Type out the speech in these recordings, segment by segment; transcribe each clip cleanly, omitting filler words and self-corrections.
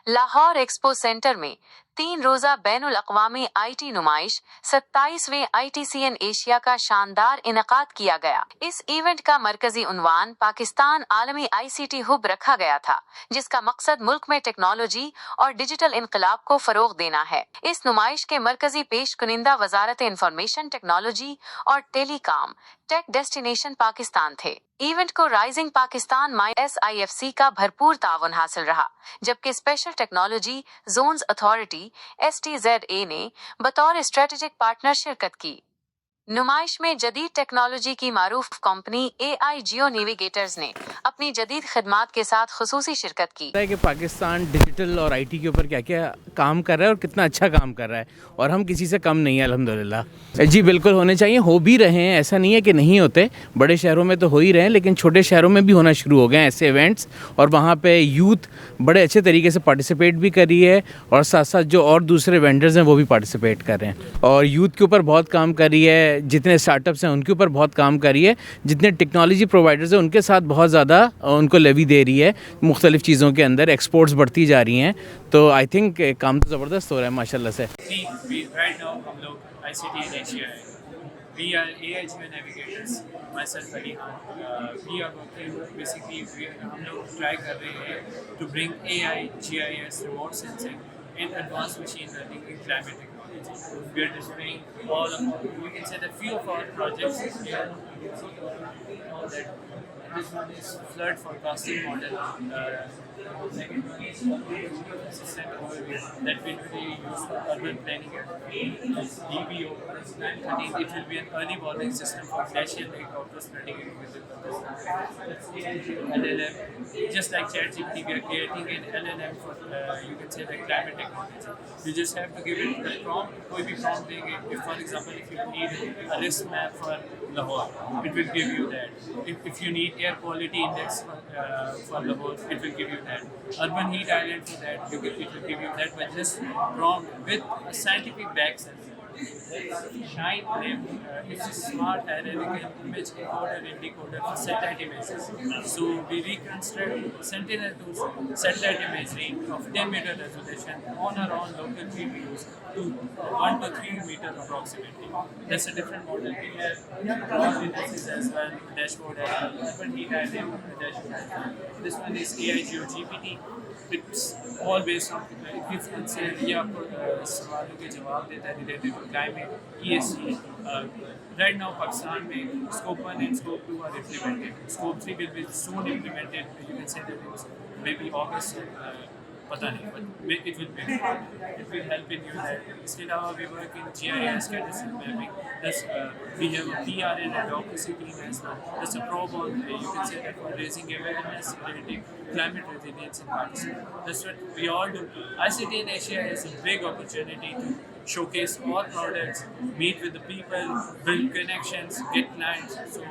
Lahore expo centre में 3 रोजा बैनुल अक़वामी IT नुमाइश 27वें ITCN एशिया का शानदार इनेकाद किया गया। इस इवेंट का मरकजी उन्वान पाकिस्तान आलमी ICT हब रखा गया था, जिसका मकसद मुल्क में टेक्नोलॉजी और डिजिटल इनकलाब को फरोग देना है। इस नुमाइश के मरकजी पेश कुनिंदा वजारत इंफॉर्मेशन टेक्नोलॉजी और टेलीकॉम टेक डेस्टिनेशन पाकिस्तान थे। इवेंट को राइजिंग पाकिस्तान SIFC का भरपूर ताउन हासिल रहा, जबकि special technology zones authority STZA ने बतौर स्ट्रेटेजिक पार्टनर शिरकत की। नुमाइश में जदीद टेक्नोलॉजी की मारूफ कंपनी AI जियो नेविगेटर्स ने अपनी जदीद खदमात के साथ खुसूसी शिरकत की। है कि पाकिस्तान डिजिटल और IT के ऊपर क्या क्या काम कर रहा है और कितना अच्छा काम कर रहा है, और हम किसी से कम नहीं है अल्हम्दुलिल्लाह। जी बिल्कुल होने चाहिए, हो भी रहे हैं, ऐसा नहीं है कि नहीं होते। बड़े शहरों में तो हो ही रहे हैं, लेकिन छोटे शहरों में भी होना शुरू हो गए हैं ऐसे इवेंट्स, और वहाँ पे यूथ बड़े अच्छे तरीके से पार्टिसिपेट भी कर रही है, और साथ साथ जो और दूसरे वेंडर्स हैं वो भी पार्टिसिपेट कर रहे हैं, और यूथ के ऊपर बहुत काम कर रही है। जितने स्टार्टअप्स हैं उनके ऊपर बहुत काम कर रही है, जितने टेक्नोलॉजी प्रोवाइडर्स हैं उनके साथ बहुत ज़्यादा उनको लेवी दे रही है। मुख्तलिफ चीज़ों के अंदर एक्सपोर्ट्स बढ़ती जा रही हैं, तो आई थिंक काम तो ज़बरदस्त हो रहा है माशाल्लाह से। Right now हम लोग ICT in Asia है। We are AI Geo Navigators, myself Ali Khan. We are working basically हम लोग try कर रहे हैं to bring AI, GIS, remote sensing and advanced machine learning in climate technology. We are displaying all of, we can say that few of our projects here. That this one is flood forecasting model. Assistant overview that will be used for urban planning. DBO, it will be an early warning system for glacial lake auto spreading LLM. Just like ChatGPT, we are creating an LLM for you can say like climate technology. You just have to give it the prompt. कोई भी prompt देंगे. If for example, if you need a risk map for Lahore, it will give you that. If you need air quality index for Lahore, it will give you that. Urban heat island for that, it will give you that. But just prompt with a scientific background. Shine name, it's a smart analytical image encoder and decoder for satellite images. So we reconstruct Sentinel-2 satellite imagery of 10-meter resolution on our own local GPUs to 1 to 3 meter approximately. That's a different model. We have all indices as well, dashboard as well, urban heat island dashboard as well. This one is AI Geo GPT. It's all based on if you say ये आपको सवालों के जवाब देता है related to climate, ESG. Right now Pakistan में Scope 1 and Scope 2 are implemented. Scope 3 will be soon implemented. You can say that it's maybe August. पता नहीं, but it will help in you that. इसके अलावा we work in GIS statistical mapping. That's we have a PR and advocacy team as well. That's a pro on you can say that for raising awareness relating climate resilience in Pakistan. That's what we all do. ICT in Asia is a big opportunity to showcase all products, meet with the people, build connections, get clients. So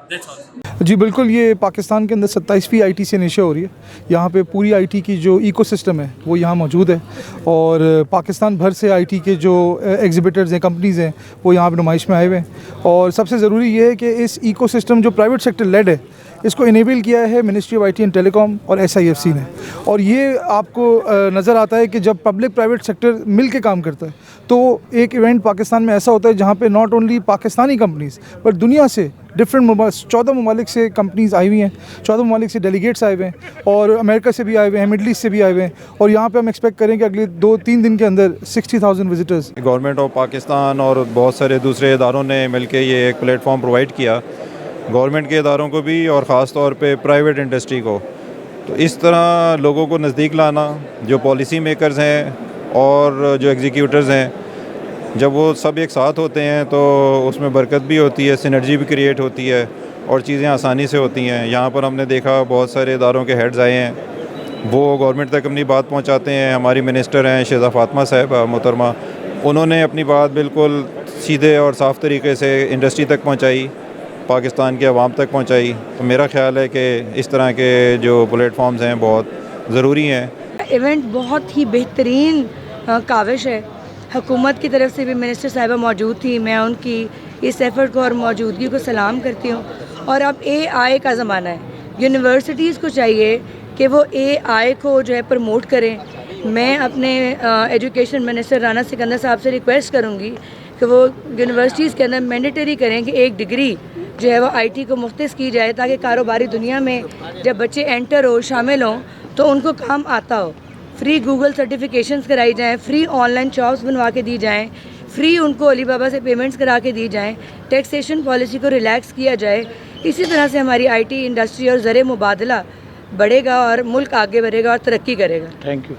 that's all. जी बिल्कुल, ये पाकिस्तान के अंदर 27वीं ITCN Asia हो रही है। यहाँ पे पूरी IT की जो इकोसिस्टम है वो यहाँ मौजूद है, और पाकिस्तान भर से IT के जो एग्जिबिटर्स हैं, कंपनीज़ हैं, वो यहाँ पे नुमाइश में आए हुए हैं। और सबसे ज़रूरी ये है कि इस इकोसिस्टम जो प्राइवेट सेक्टर लेड है, इसको इनेबल किया है ministry of IT and telecom और SIFC ने। और ये आपको नज़र आता है कि जब पब्लिक प्राइवेट सेक्टर मिल के काम करता है तो एक इवेंट पाकिस्तान में ऐसा होता है जहाँ पे not only Pakistani companies but दुनिया से डिफरेंट 14 ममालिक से कंपनीज़ आई हुई हैं, 14 ममालिक से डेलीगेट्स आए हुए हैं, और अमेरिका से भी आए हुए हैं, मिडल ईस्ट से भी आए हुए हैं, और यहाँ पे हम एक्सपेक्ट करें कि अगले 2-3 दिन के अंदर 60,000 विजिटर्स। गवर्नमेंट ऑफ पाकिस्तान और बहुत सारे दूसरे इदारों ने मिलकर ये एक प्लेटफॉर्म प्रोवाइड किया, गवर्नमेंट के इदारों को भी और ख़ास तौर पे प्राइवेट इंडस्ट्री को। तो इस तरह लोगों को नज़दीक लाना, जो पॉलिसी मेकर्स हैं और जो एग्जीक्यूटर्स हैं, जब वो सब एक साथ होते हैं तो उसमें बरकत भी होती है, सिनर्जी भी क्रिएट होती है और चीज़ें आसानी से होती हैं। यहाँ पर हमने देखा बहुत सारे इदारों के हेड्स आए हैं, वो गवर्नमेंट तक अपनी बात पहुँचाते हैं। हमारी मिनिस्टर हैं शहज़ा फ़ातिमा साहिबा मोहतरमा, उन्होंने अपनी बात बिल्कुल सीधे और साफ़ तरीके से इंडस्ट्री तक पहुँचाई, पाकिस्तान के अवाम तक पहुँचाई। तो मेरा ख़्याल है कि इस तरह के जो प्लेटफॉर्म्स हैं बहुत ज़रूरी हैं। इवेंट बहुत ही बेहतरीन काविश है, हुकूमत की तरफ से भी मिनिस्टर साहिबा मौजूद थी, मैं उनकी इस एफ़र्ट को और मौजूदगी को सलाम करती हूँ। और अब AI का ज़माना है, यूनिवर्सिटीज़ को चाहिए कि वो AI को जो है प्रमोट करें, میں اپنے ایجوکیشن منسٹر رانا سکندر صاحب سے ریکویسٹ کروں گی کہ وہ یونیورسٹیز کے اندر مینڈیٹری کریں کہ ایک ڈگری جو ہے وہ آئی ٹی کو مختص کی جائے تاکہ کاروباری دنیا میں جب بچے انٹر ہو شامل ہوں تو ان کو کام آتا ہو. فری گوگل سرٹیفکیشنز کرائی جائیں, فری آن لائن جابس بنوا کے دی جائیں, فری ان کو علی بابا سے پیمنٹس کرا کے دی جائیں, ٹیکسیشن پالیسی کو ریلیکس کیا جائے. اسی طرح سے ہماری آئی ٹی انڈسٹری اور زر مبادلہ بڑھے گا اور ملک آگے بڑھے گا اور ترقی کرے گا. Thank you.